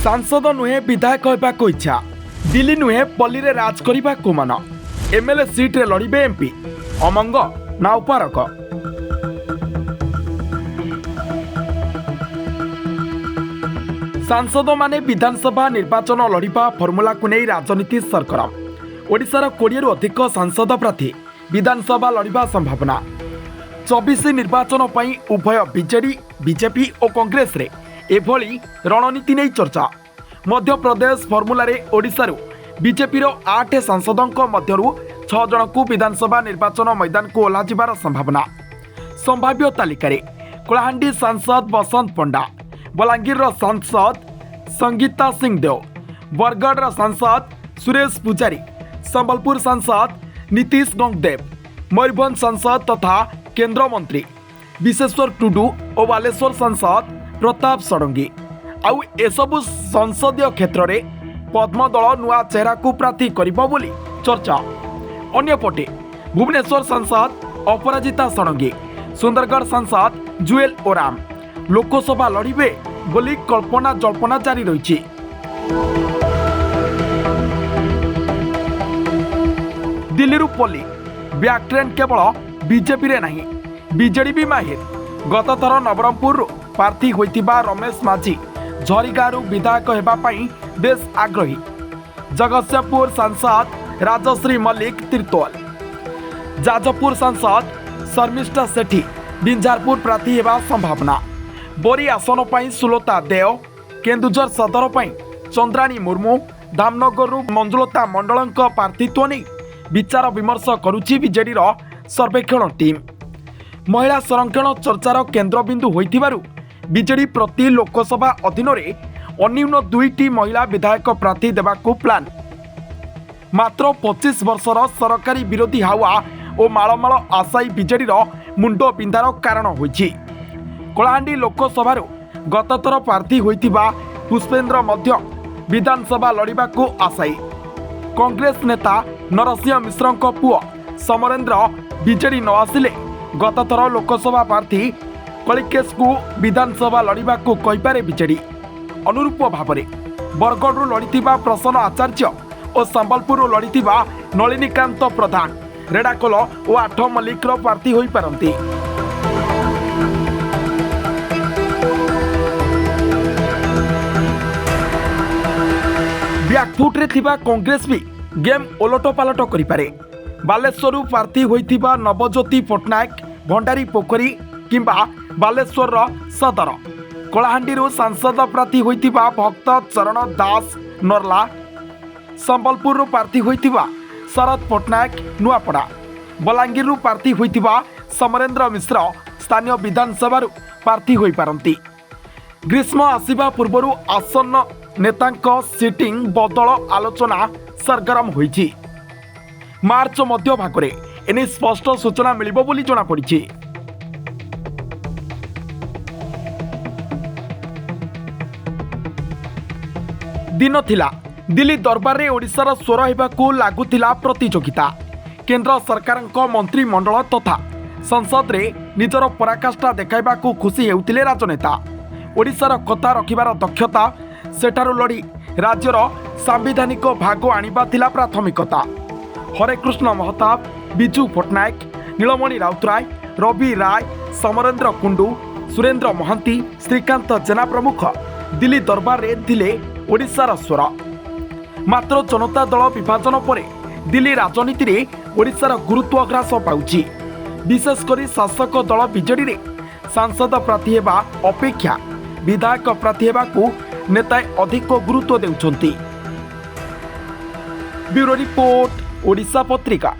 सांसद नुहे विधायक होबाक इच्छा, दिल्ली नुहे पल्ली रे राज करने को मन, एमएलए सीट रे लड़िबे एमपी, अमंग ना उपारक। सांसद माने विधानसभा निर्वाचन लड़िबा फर्मुला को नहीं राजनीति सरगरम। ओडिशार 20 रु अधिक सांसद प्रार्थी विधानसभा लड़िबा संभावना। 24 निर्वाचन पई उभय बीजेडी बीजेपी और कांग्रेस रे एभली रणनीति नहीं चर्चा। मध्य प्रदेश फर्मुला रे ओडिशारू बीजेपी रो 8 सांसदों मध्यरु 6 जन को विधानसभा निर्वाचन मैदान को ओह्लाजिबार संभावना। संभाव्य तालिका कलाहांडी सांसद बसंत पंडा, बलांगीर सांसद संगीता सिंहदेव, बरगढ़ सांसद सुरेश पुजारी, संबलपुर सांसद नीतीश गंगदेव, मयूरभंज सांसद तथा केंद्र मंत्री विशेश्वर टुडू और बालेश्वर सांसद प्रताप षडंगी। आउ एसबु संसदीय क्षेत्र में पद्मदल नुआ चेहरा को प्रार्थी करिबो बोली चर्चा। अन्यपटे भुवनेश्वर सांसद अपराजिता षडंगी, सुंदरगढ़ सांसद जुएल ओराम लोकसभा लड़िबे बोली कल्पना जल्पना जारी रही। दिल्ली पल्ली बैक ट्रेंड केवल बीजेपी रे नहीं, बीजेडी भी माहिर। गत थर नवरंगपुर प्रार्थी होइतिबा रमेश माझी झरीगाँव विधायक होगापाई बेस आग्रही। जगतसिंहपुर सांसद राजश्री मल्लिक तिर्तोल, जाजपुर सांसद शर्मिष्ठा सेठी बिंझारपुर प्रार्थी होगा संभावना। बोरी आसन पर सुलता देव, केन्दुझर सदर पर चंद्राणी मुर्मू, धामनगर मंजुलता मंडल प्रार्थीत्व नहीं विचार विमर्श करुछि बीजेडी सर्वेक्षण टीम। महिला संरक्षण चर्चार केन्द्रबिंदु होइथिबारु बीजेडी प्रति लोकसभा अधीन अन्यून 2टी महिला विधायक प्रार्थी देवाकू प्लान। मात्र 25 वर्षर सरकारी विरोधी हावा और मालमाल आशायी बीजेडी मुंड बिंधार कारण होइछि। कलाहांडी लोकसभा गतथर प्रार्थी होइथिबा पुष्पेन्द्र मध्य विधानसभा लड़िबाकू आशायी। कांग्रेस नेता नरसिंह मिश्र पुओ समरेन्द्र बीजेडी न आसिले गतथर लोकसभा प्रार्थी कलिकेश को विधानसभा लड़िबा को कहीपे बीजेडी। अनुरूप भाव में बरगढ़ लड़िथिबा प्रसन्न आचार्य और संबलपुर लड़िथिबा नलिनीकांत प्रधान रेडाकोल और 8 मल्लिक प्रार्थी होई पारंती। बैकफुट रे थिबा कांग्रेस भी गेम ओलटपालट करिपारे। बालेश्वर प्रार्थी होइथिबा नवज्योति पट्टनायक भंडारी पोखरी किंबा बालेश्वर सदर, कलाहांडी सांसद प्रार्थी होइथिबा भक्त चरण दास नरला, संबलपुर प्रार्थी होइथिबा शरद पट्टनायक नुआपड़ा, बलांगीर प्रार्थी होइथिबा समरेन्द्र मिश्र स्थानीय विधानसभा प्रार्थी होई पारंती। ग्रीष्म आसिबा पूर्व आसन्न नेतांक सीटिंग बदल आलोचना सरगरम होइछि। मार्च मध्य भागरे एने स्पष्ट सूचना मिलिबो बोली जଣା पड़िछि। दिन थिला दिल्ली दरबार रे ओडिशार स्वर हेबाकू लागुथिला प्रतियोगिता। केंद्र सरकार मंत्रिमंडल तथा संसद रे निजर पराकाष्ठा देखाइबाकू खुशी हेउथिले राजनेता। ओडिशार कथा रखिबार दक्षता सेठारु लड़ी राज्यर सांविधानिक भाग आनिबा थिला प्राथमिकता। हरेकृष्ण महताब, बिजू पट्टनायक, नीलमणि राउतराय, रवि राय, समरेन्द्र कुंडू, सुरेन्द्र महांती, श्रीकांत जेना प्रमुख दिल्ली दरबार रे थिले ओडिशार स्वर। मात्र जनता दल विभाजन पर दिल्ली राजनीति रे ओडिशार गुरुत्व ह्रास पाउछि। विशेषकर शासक दल बीजेडी रे सांसद प्रार्थी हेबा अपेक्षा विधायक प्रार्थी हेबाकू नेता अधिक गुरुत्व देउछंती। ब्यूरो रिपोर्ट, ओडिशा पत्रिका।